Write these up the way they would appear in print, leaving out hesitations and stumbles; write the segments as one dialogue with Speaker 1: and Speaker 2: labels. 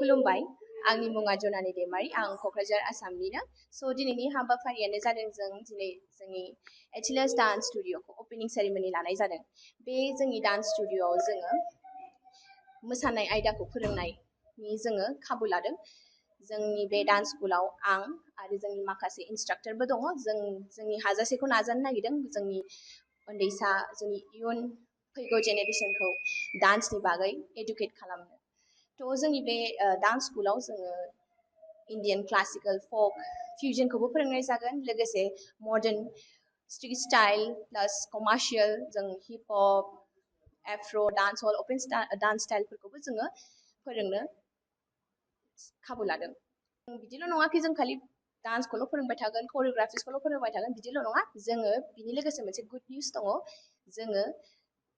Speaker 1: खुलुमबाय आंनि मुङा जनानि दैमारि आं क'क्राझार आसामनिनो स' दिनैनि हाबाफारियानो जादों जों दिनै जोंनि एटिलास डान्स स्टुडिअ'खौ अपेनिं सेरेमनि लानाय जादों बे जोंनि डान्स स्टुडिअ'आव जोङो मोसानाय आयदाखौ फोरोंनायनि जोङो खाबु लादों जोंनि बे डान्स स्कुलाव आं आरो जोंनि माखासे इन्सट्राक्टरबो दङ जोंनि हाजासेखौ नाजानो नागिरदों जोंनि उन्दैसा जोंनि इयुन फैगौ जेनेरेसनखौ डान्सनि बागै एडुकेट खालामनो थ' जोंनि बे डान्स स्कुलाव जोङो इन्डियान क्लासिकेल फक फिउजनखौबो फोरोंनाय जागोन लोगोसे मडार्न स्ट्रिट स्टाइल प्लास कमार्शियल जों हिप हप एफ्र' डान्स हल अपेन डान्स स्टाइलफोरखौबो जोङो फोरोंनो खाबु लादों बिदिल' नङाखि जों खालि डान्सखौल' फोरोंबाय थागोन करिय'ग्राफिसखौल' फोरोंबाय थागोन बिदिल' नङा जोङो बिनि लोगोसे मोनसे गुड निउस दङ जोङो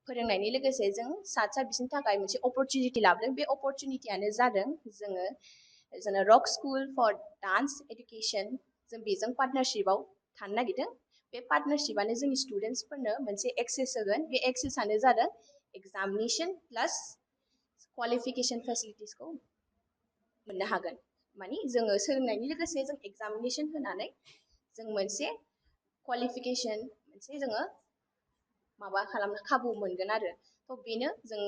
Speaker 1: फोरोंनायनि लोगोसे जों सातसा बिसोरनि थाखाय मोनसे अपरचुनिटि लाबोदों बे अपरचुनिटियानो जादों जोङो रक स्कुल फर डान्स एडुकेसन जों बेजों पार्टनारशिपआव थानो नागिरदों बे पार्टनारशिपआनो जोंनि स्टुडेन्टसफोरनो मोनसे एक्सेस होगोन बे एक्सेसआनो जादों एग्जामिनेसन प्लास क्वालिफिकेसन फेसिलिटिसखौ मोननो हागोन मानि जोङो सोलोंनायनि लोगोसे जों एग्जामिनेसन होनानै जों मोनसे क्वालिफिकेसन मोनसे जोङो माबा खालामनो खाबु मोनगोन आरो थ' बेनो जों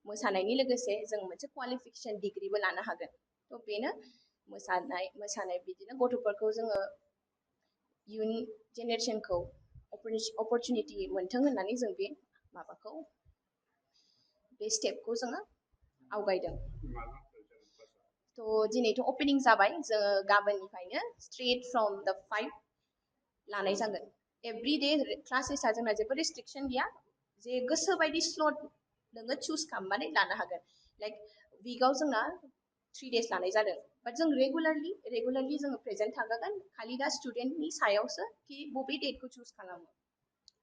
Speaker 1: मोसानायनि लोगोसे जों मोनसे क्वालिफिकेसन डिग्रिबो लानो हागोन थ' बेनो मोसानाय बिदिनो गथ'फोरखौ जोङो इयुन जेनेरेसनखौ अपरचुनिटि मोन्थों होननानै जों बे माबाखौ बे स्टेपखौ जोङो आवगायदों थ' दिनैथ' अपेनिं जाबाय जोङो गाबोननिफ्रायनो स्ट्रेट फ्रम द 5 लानाय जागोन एभ्रि डे क्लासेसआ जोंना जेबो रेस्ट्रिक्सन गैया जे गोसो बायदि स्लट नोङो चुज खालामनानै लानो हागोन लाइक उइकआव जोंना 3 days लानाय जादों बाट जों रेगुलारलि जोङो प्रेजेन्ट थाखागोन खालि दा स्टुडेन्टनि सायावसो कि बबे डेटखौ चुज खालामो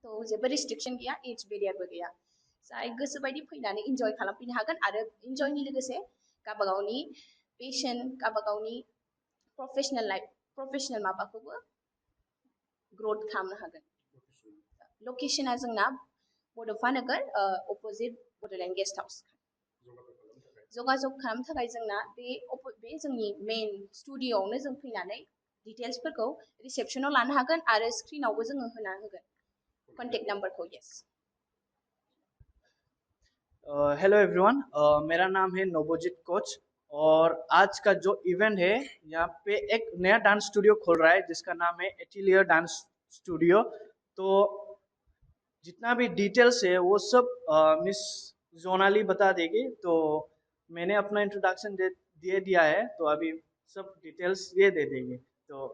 Speaker 1: थ' जेबो रेस्ट्रिक्सन गैया एज बेरियारबो गैया जाय गोसो बायदि फैनानै इन्जय खालामफैनो हागोन आरो इन्जयनि लोगोसे गावबागावनि पेशन गावबागावनि प्रफेसनेल माबाखौबो ग्रथ खालामनो हागोन लकेसना जोंना बड'फा नोगोर अपोजिट बड'लेण्ड गेस्ट हाउस जगाजग खालामनो थाखाय जोंना बे जोंनि मेइन स्टुडिअ'आवनो जों फैनानै डिटेल्सफोरखौ रिसेपसनाव लानो हागोन आरो स्क्रिनावबो जोङो होना होगोन कन्टेक्ट नंबरखौ येस
Speaker 2: हेलो एवरीवन मेरा नाम है नवोजित कोच और आज का जो इवेंट है यहाँ पे एक नया डांस स्टूडियो खोल रहा है जिसका नाम है एटिलियर डांस स्टूडियो तो जितना भी डिटेल्स है वो सब मिस जोनाली बता देगी तो मैंने अपना इंट्रोडक्शन दे दिया है तो अभी सब डिटेल्स ये दे देंगे तो